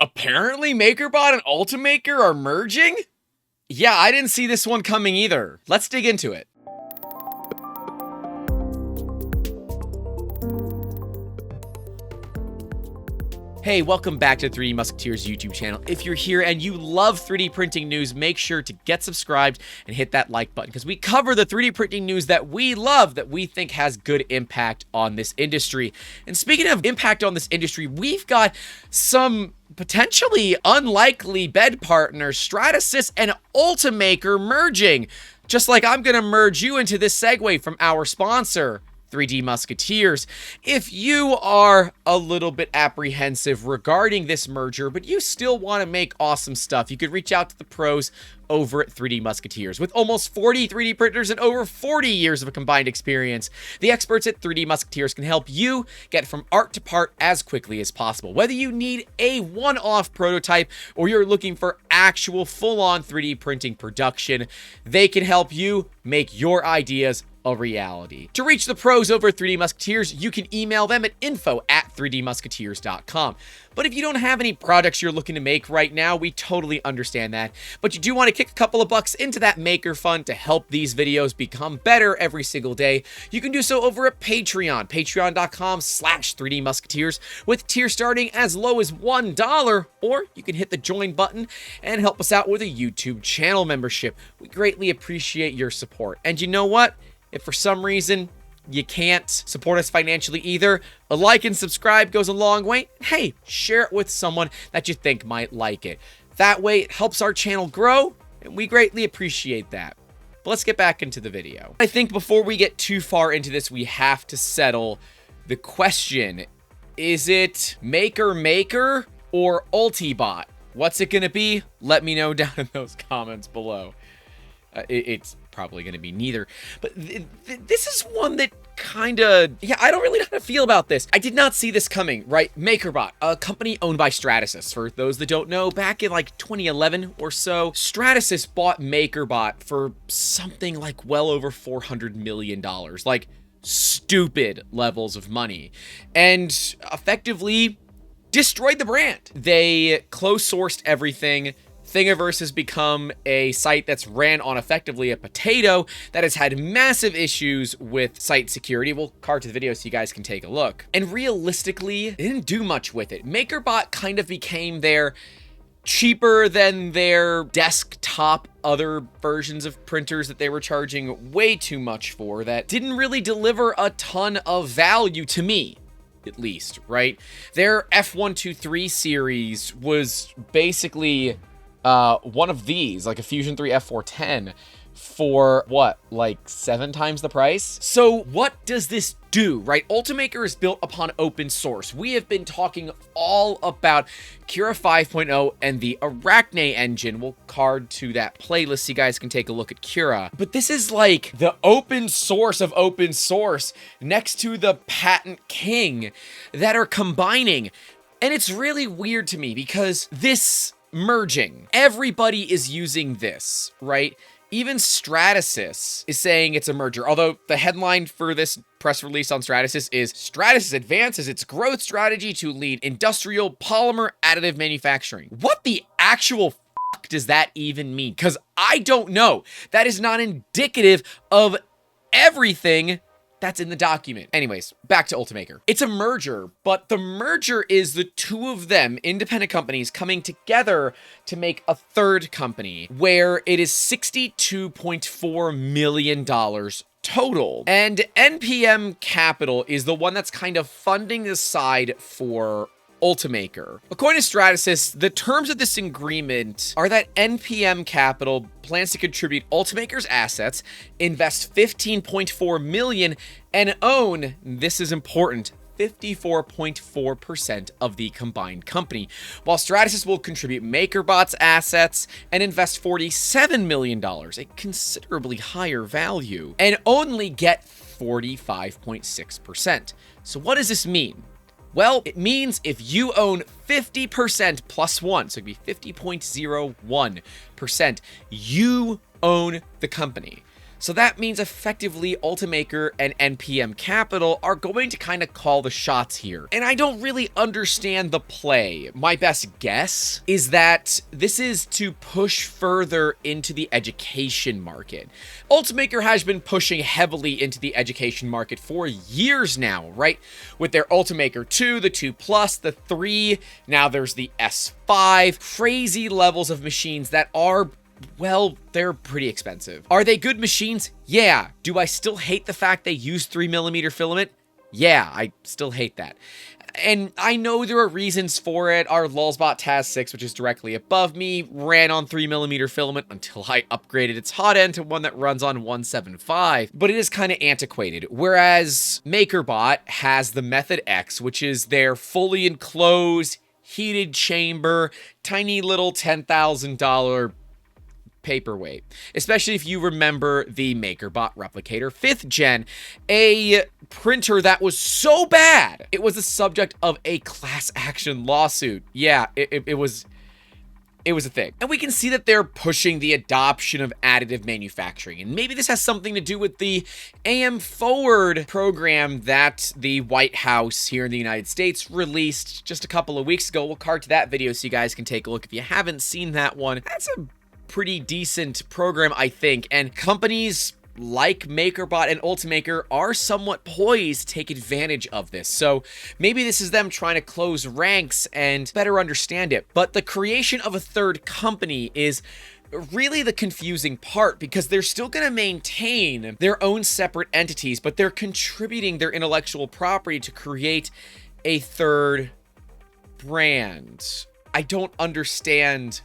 Apparently, Makerbot and Ultimaker are merging? Yeah, I didn't see this one coming either. Let's dig into it. Hey, welcome back to 3D Musketeers YouTube channel. If you're here and you love 3D printing news, make sure to get subscribed and hit that like button because we cover the 3D printing news that we love, that we think has good impact on this industry. And speaking of impact on this industry, we've got some potentially unlikely bed partners, Stratasys and Ultimaker, merging. Just like I'm going to merge you into this segue from our sponsor, 3D Musketeers. If you are a little bit apprehensive regarding this merger, but you still want to make awesome stuff, you could reach out to the pros over at 3D Musketeers. With almost 40 3D printers and over 40 years of a combined experience, the experts at 3D Musketeers can help you get from art to part as quickly as possible. Whether you need a one-off prototype or you're looking for actual full-on 3D printing production, they can help you make your ideas a reality. To reach the pros over at 3D Musketeers, you can email them at info@3dmusketeers.com. But if you don't have any products you're looking to make right now, we totally understand that. But you do want to kick a couple of bucks into that maker fund to help these videos become better every single day, you can do so over at Patreon, patreon.com/3D Musketeers, with tiers starting as low as $1, or you can hit the join button and help us out with a YouTube channel membership. We greatly appreciate your support. And you know what? If for some reason you can't support us financially either, a like and subscribe goes a long way. Hey, share it with someone that you think might like it. That way it helps our channel grow, and we greatly appreciate that. But let's get back into the video. I think before we get too far into this, we have to settle the question. Is it Maker or Ultibot? What's it gonna be? Let me know down in those comments below. It's probably going to be neither, but this is one that kind of, I don't really know how to feel about this. I did not see this coming, right? Makerbot, a company owned by Stratasys. For those that don't know, back in like 2011 or so, Stratasys bought Makerbot for something like well over $400 million, like stupid levels of money, and effectively destroyed the brand. They close-sourced everything. Thingiverse has become a site that's ran on effectively a potato that has had massive issues with site security. We'll card to the video so you guys can take a look. And realistically, they didn't do much with it. Makerbot kind of became their cheaper than their desktop other versions of printers that they were charging way too much for that didn't really deliver a ton of value to me. At least, right? Their F123 series was basically one of these, like a Fusion 3 F410, for what, like 7 times the price? So what does this do, right? Ultimaker is built upon open source. We have been talking all about Cura 5.0 and the Arachne engine. We'll card to that playlist so you guys can take a look at Cura. But this is like the open source of open source next to the patent king that are combining. And it's really weird to me because this merging, everybody is using this, right? Even Stratasys is saying it's a merger, although the headline for this press release on Stratasys is Stratasys advances its growth strategy to lead industrial polymer additive manufacturing. What the actual fuck does that even mean? Because I don't know. That is not indicative of everything that's in the document. Anyways, back to Ultimaker. It's a merger, but the merger is the two of them, independent companies, coming together to make a third company, where it is $62.4 million total. And NPM Capital is the one that's kind of funding the side for Ultimaker. According to Stratasys, the terms of this agreement are that NPM Capital plans to contribute Ultimaker's assets, invest $15.4 million, and own, this is important, 54.4% of the combined company, while Stratasys will contribute Makerbot's assets and invest $47 million, a considerably higher value, and only get 45.6%. So what does this mean? Well, it means if you own 50% plus 1, so it'd be 50.01%, you own the company. So that means effectively Ultimaker and NPM Capital are going to kind of call the shots here. And I don't really understand the play. My best guess is that this is to push further into the education market. Ultimaker has been pushing heavily into the education market for years now, right? With their Ultimaker 2, the 2 Plus, the 3, now there's the S5, crazy levels of machines that are, well, they're pretty expensive. Are they good machines? Yeah. Do I still hate the fact they use 3mm filament? Yeah, I still hate that. And I know there are reasons for it. Our Lulzbot Taz 6, which is directly above me, ran on 3mm filament until I upgraded its hot end to one that runs on 175. But it is kind of antiquated. Whereas Makerbot has the Method X, which is their fully enclosed, heated chamber, tiny little $10,000 paperweight, especially if you remember the Makerbot Replicator 5th gen, a printer that was so bad it was the subject of a class action lawsuit. Yeah, it was a thing. And we can see that they're pushing the adoption of additive manufacturing. And maybe this has something to do with the AM Forward program that the White House here in the United States released just a couple of weeks ago. We'll card to that video so you guys can take a look if you haven't seen that one. That's a pretty decent program, I think, and companies like Makerbot and Ultimaker are somewhat poised to take advantage of this. So maybe this is them trying to close ranks and better understand it. But the creation of a third company is really the confusing part, because they're still going to maintain their own separate entities, but they're contributing their intellectual property to create a third brand. I don't understand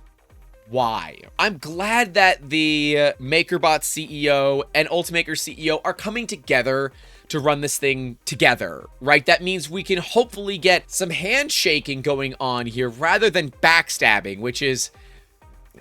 why. I'm glad that the Makerbot CEO and Ultimaker CEO are coming together to run this thing together, right? That means we can hopefully get some handshaking going on here rather than backstabbing, which is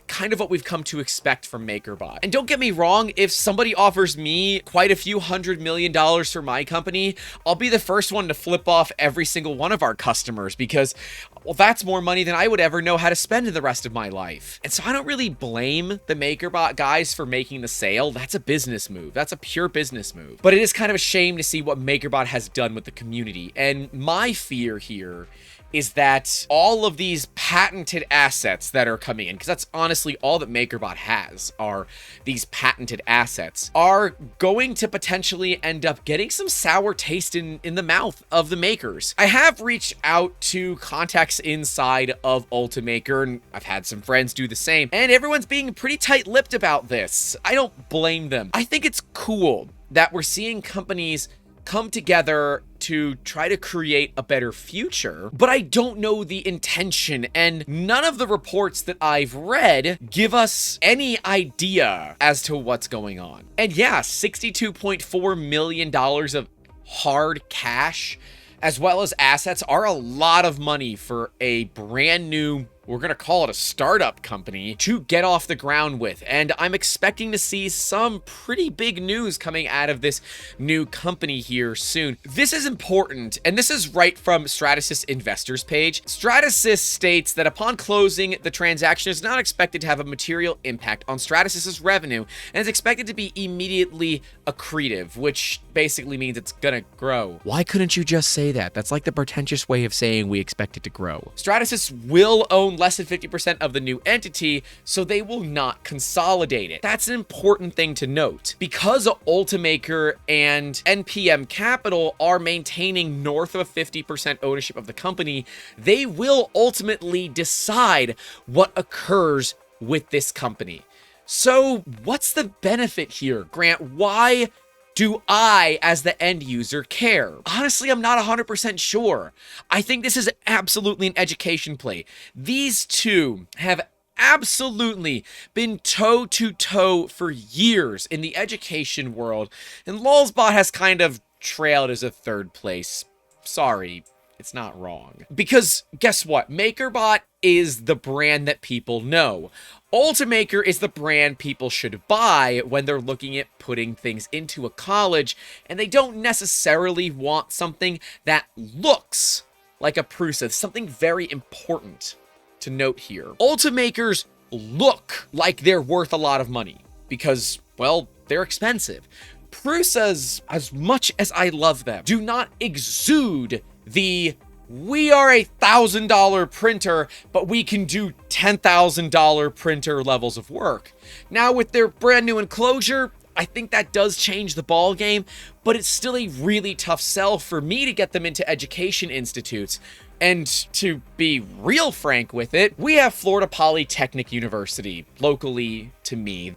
kind of what we've come to expect from Makerbot. And don't get me wrong, if somebody offers me quite a few $100 million for my company, I'll be the first one to flip off every single one of our customers, because, well, that's more money than I would ever know how to spend in the rest of my life. And so I don't really blame the Makerbot guys for making the sale. That's a business move. That's a pure business move. But it is kind of a shame to see what Makerbot has done with the community. And my fear here is that all of these patented assets that are coming in, because that's honestly all that Makerbot has, are these patented assets, are going to potentially end up getting some sour taste in the mouth of the makers. I have reached out to contacts inside of Ultimaker, and I've had some friends do the same, and everyone's being pretty tight-lipped about this. I don't blame them. I think it's cool that we're seeing companies come together to try to create a better future, but I don't know the intention, and none of the reports that I've read give us any idea as to what's going on. And yeah, $62.4 million of hard cash as well as assets are a lot of money for a brand new, we're going to call it a startup company, to get off the ground with. And I'm expecting to see some pretty big news coming out of this new company here soon. This is important, and this is right from Stratasys investors page. Stratasys states that upon closing, the transaction is not expected to have a material impact on Stratasys' revenue and is expected to be immediately accretive, which basically means it's gonna grow. Why couldn't you just say that? That's like the pretentious way of saying we expect it to grow. Stratasys will own less than 50% of the new entity, so they will not consolidate it. That's an important thing to note. Because Ultimaker and NPM Capital are maintaining north of 50% ownership of the company, they will ultimately decide what occurs with this company. So what's the benefit here, Grant? Why do I, as the end user, care? Honestly, I'm not 100% sure. I think this is absolutely an education play. These two have absolutely been toe-to-toe for years in the education world, and Lulzbot has kind of trailed as a third place. Sorry, it's not wrong. Because guess what? Makerbot is the brand that people know. Ultimaker is the brand people should buy when they're looking at putting things into a college, and they don't necessarily want something that looks like a Prusa. Something very important to note here. Ultimakers look like they're worth a lot of money because, well, they're expensive. Prusas, as much as I love them, do not exude the we are $1,000 printer, but we can do $10,000 printer levels of work. Now with their brand new enclosure, I think that does change the ball game, but it's still a really tough sell for me to get them into education institutes. And to be real frank with it, we have Florida Polytechnic University locally to me.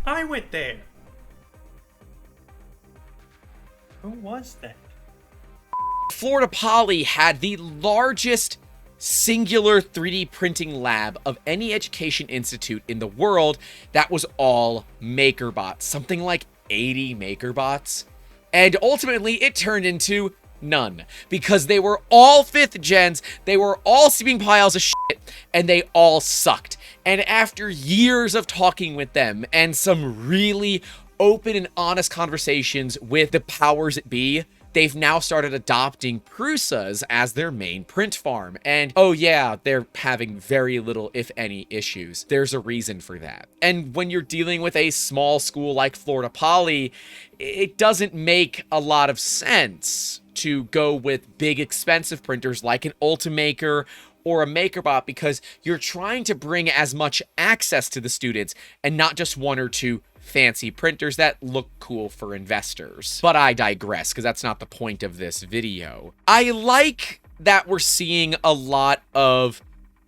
I went there. Who was that? Florida Poly had the largest singular 3D printing lab of any education institute in the world that was all MakerBots, something like 80 MakerBots. And ultimately, it turned into none, because they were all 5th gens, they were all steaming piles of shit, and they all sucked. And after years of talking with them and some really open and honest conversations with the powers that be, they've now started adopting Prusas as their main print farm. And oh yeah, they're having very little, if any, issues. There's a reason for that. And when you're dealing with a small school like Florida Poly, it doesn't make a lot of sense to go with big expensive printers like an Ultimaker or a Makerbot, because you're trying to bring as much access to the students and not just one or two fancy printers that look cool for investors. But I digress, because that's not the point of this video. I like that we're seeing a lot of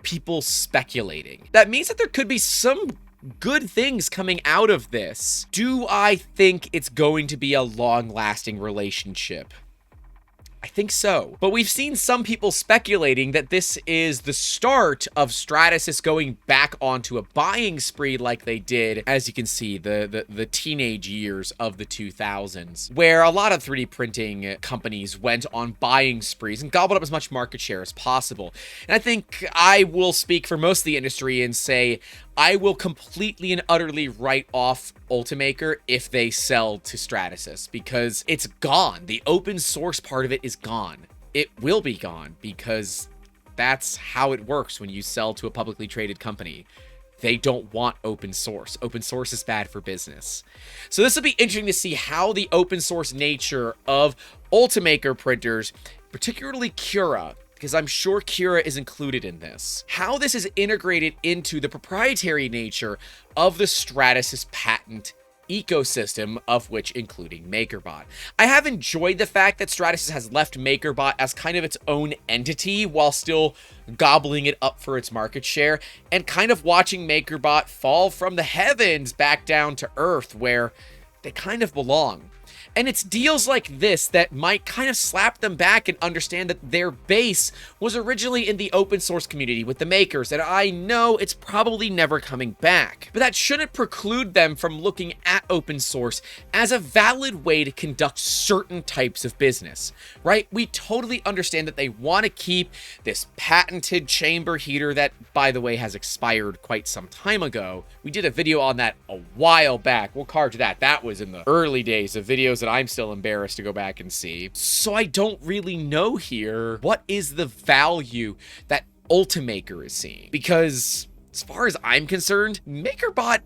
people speculating. That means that there could be some good things coming out of this. Do I think it's going to be a long-lasting relationship? I think so. But we've seen some people speculating that this is the start of Stratasys going back onto a buying spree like they did, as you can see, the teenage years of the 2000s, where a lot of 3D printing companies went on buying sprees and gobbled up as much market share as possible. And I think I will speak for most of the industry and say I will completely and utterly write off Ultimaker if they sell to Stratasys, because it's gone. The open source part of it is gone. It will be gone, because that's how it works when you sell to a publicly traded company. They don't want open source. Open source is bad for business. So this will be interesting to see how the open source nature of Ultimaker printers, particularly Cura, because I'm sure Cura is included in this, how this is integrated into the proprietary nature of the Stratasys patent ecosystem, of which including Makerbot. I have enjoyed the fact that Stratasys has left Makerbot as kind of its own entity while still gobbling it up for its market share, and kind of watching Makerbot fall from the heavens back down to earth where they kind of belong. And it's deals like this that might kind of slap them back and understand that their base was originally in the open source community with the makers, and I know it's probably never coming back. But that shouldn't preclude them from looking at open source as a valid way to conduct certain types of business, right? We totally understand that they want to keep this patented chamber heater that, by the way, has expired quite some time ago. We did a video on that a while back. We'll card to that. That was in the early days of videos that I'm still embarrassed to go back and see. So I don't really know here what is the value that Ultimaker is seeing, because as far as I'm concerned, Makerbot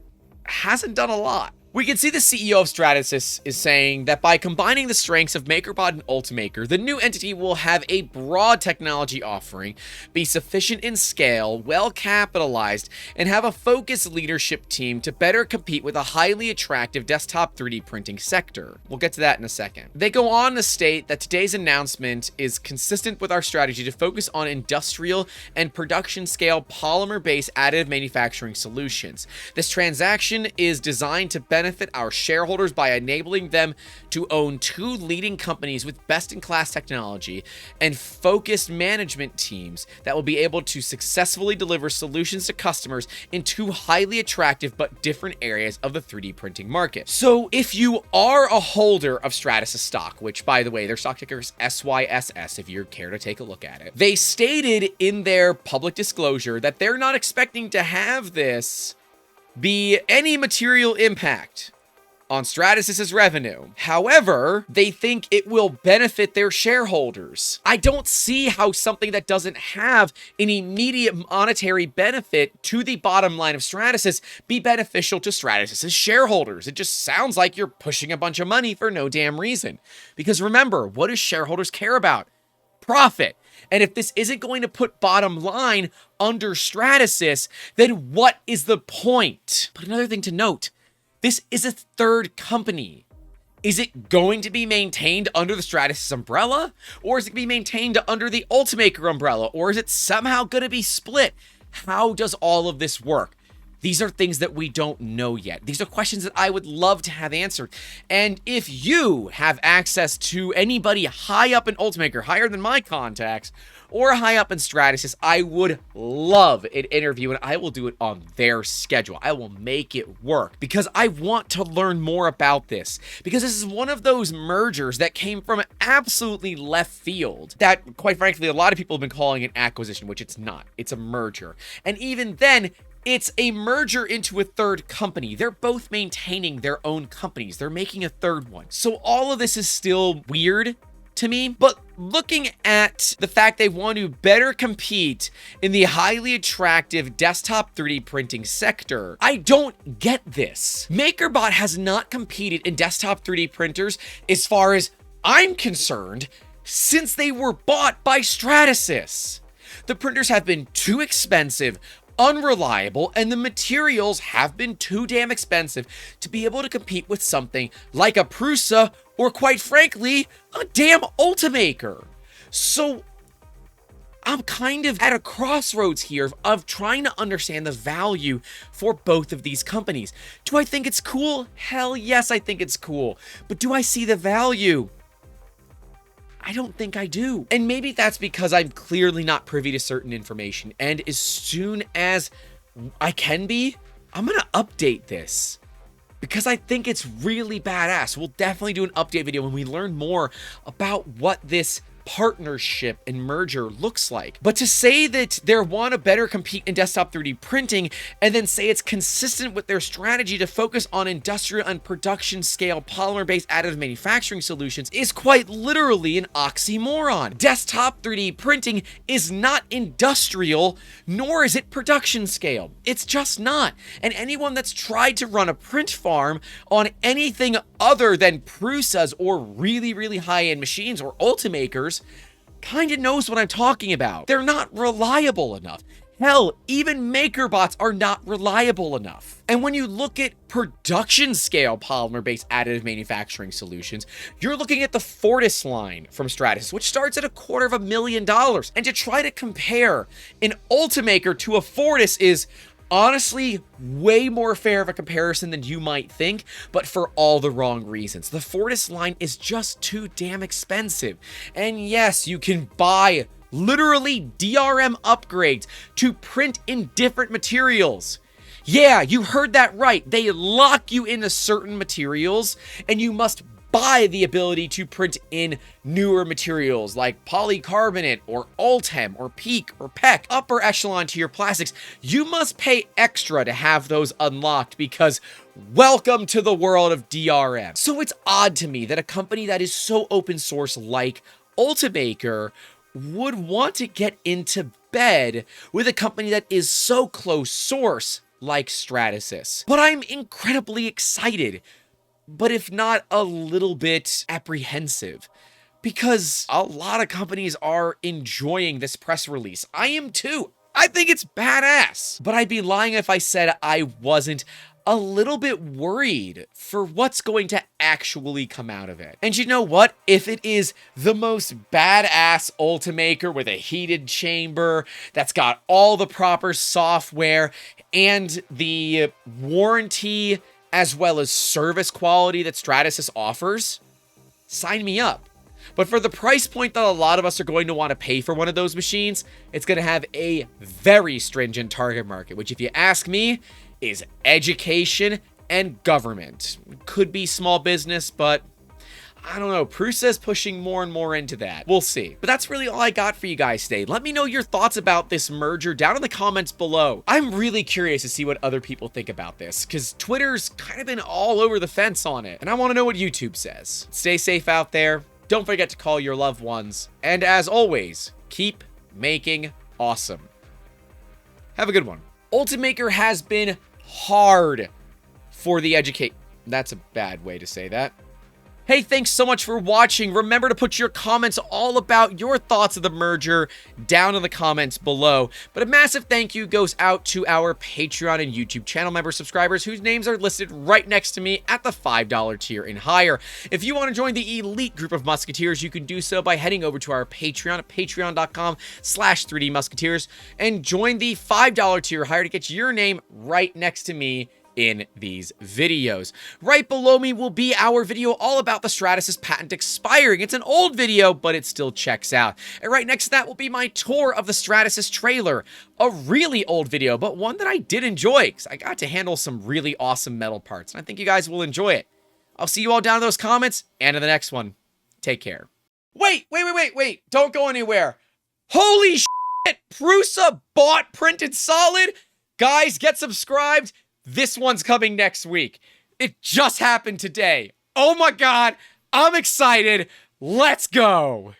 hasn't done a lot. We can see the CEO of Stratasys is saying that by combining the strengths of Makerbot and Ultimaker, the new entity will have a broad technology offering, be sufficient in scale, well capitalized, and have a focused leadership team to better compete with a highly attractive desktop 3D printing sector. We'll get to that in a second. They go on to state that today's announcement is consistent with our strategy to focus on industrial and production scale polymer-based additive manufacturing solutions. This transaction is designed to benefit our shareholders by enabling them to own two leading companies with best-in-class technology and focused management teams that will be able to successfully deliver solutions to customers in two highly attractive but different areas of the 3D printing market. So if you are a holder of Stratasys stock, which by the way, their stock ticker is SYSS if you care to take a look at it, they stated in their public disclosure that they're not expecting to have this be any material impact on Stratasys' revenue. However, they think it will benefit their shareholders. I don't see how something that doesn't have an immediate monetary benefit to the bottom line of Stratasys be beneficial to Stratasys' shareholders. It just sounds like you're pushing a bunch of money for no damn reason. Because remember, what do shareholders care about? Profit. And if this isn't going to put bottom line under Stratasys, then what is the point? But another thing to note, this is a third company. Is it going to be maintained under the Stratasys umbrella? Or is it going to be maintained under the Ultimaker umbrella? Or is it somehow going to be split? How does all of this work? These are things that we don't know yet. These are questions that I would love to have answered. And if you have access to anybody high up in Ultimaker, higher than my contacts, or high up in Stratasys, I would love an interview, and I will do it on their schedule. I will make it work because I want to learn more about this, because this is one of those mergers that came from absolutely left field that, quite frankly, a lot of people have been calling an acquisition, which it's not. It's a merger. And even then, it's a merger into a third company. They're both maintaining their own companies. They're making a third one. So all of this is still weird to me, but looking at the fact they want to better compete in the highly attractive desktop 3D printing sector, I don't get this. MakerBot has not competed in desktop 3D printers, as far as I'm concerned, since they were bought by Stratasys. The printers have been too expensive, unreliable, and the materials have been too damn expensive to be able to compete with something like a Prusa or, quite frankly, a damn Ultimaker. So I'm kind of at a crossroads here of trying to understand the value for both of these companies. Do I think it's cool? Hell yes, I think it's cool. But do I see the value? I don't think I do. And maybe that's because I'm clearly not privy to certain information. And as soon as I can be, I'm going to update this because I think it's really badass. We'll definitely do an update video when we learn more about what this partnership and merger looks like. But to say that they want to better compete in desktop 3D printing and then say it's consistent with their strategy to focus on industrial and production scale polymer-based additive manufacturing solutions is quite literally an oxymoron. Desktop 3D printing is not industrial, nor is it production scale. It's just not. And anyone that's tried to run a print farm on anything other than Prusas or really, really high-end machines or Ultimakers kind of knows what I'm talking about. They're not reliable enough. Hell, even MakerBots are not reliable enough. And when you look at production scale polymer-based additive manufacturing solutions, you're looking at the Fortis line from Stratasys, which starts at $250,000. And to try to compare an Ultimaker to a Fortis is honestly way more fair of a comparison than you might think, but for all the wrong reasons. The Fortis line is just too damn expensive. And yes, you can buy literally DRM upgrades to print in different materials. Yeah, you heard that right. They lock you into certain materials, and you must buy the ability to print in newer materials like polycarbonate or Ultem or PEEK or PEC, upper echelon tier plastics. You must pay extra to have those unlocked because welcome to the world of DRM. So it's odd to me that a company that is so open source like Ultimaker would want to get into bed with a company that is so close source like Stratasys. But I'm incredibly excited, but if not a little bit apprehensive, because a lot of companies are enjoying this press release. I am too. I think it's badass. But I'd be lying if I said I wasn't a little bit worried for what's going to actually come out of it. And you know what? If it is the most badass Ultimaker with a heated chamber that's got all the proper software and the warranty as well as service quality that Stratasys offers, sign me up. But for the price point that a lot of us are going to want to pay for one of those machines, it's going to have a very stringent target market, which if you ask me, is education and government. Could be small business, but I don't know, Prusa's pushing more and more into that. We'll see. But that's really all I got for you guys today. Let me know your thoughts about this merger down in the comments below. I'm really curious to see what other people think about this, because Twitter's kind of been all over the fence on it, and I want to know what YouTube says. Stay safe out there. Don't forget to call your loved ones. And as always, keep making awesome. Have a good one. Ultimaker has been hard for the educate. That's a bad way to say that. Hey, thanks so much for watching. Remember to put your comments all about your thoughts of the merger down in the comments below. But a massive thank you goes out to our Patreon and YouTube channel member subscribers whose names are listed right next to me at the $5 tier and higher. If you want to join the elite group of Musketeers, you can do so by heading over to our Patreon at patreon.com/3D Musketeers and join the $5 tier higher to get your name right next to me in these videos. Right below me will be our video all about the Stratasys patent expiring. It's an old video, but it still checks out. And right next to that will be my tour of the Stratasys trailer. A really old video, but one that I did enjoy because I got to handle some really awesome metal parts. And I think you guys will enjoy it. I'll see you all down in those comments and in the next one. Take care. Wait. Don't go anywhere. Holy shit! Prusa bought Printed Solid? Guys, get subscribed. This one's coming next week. It just happened today. Oh my god, I'm excited. Let's go.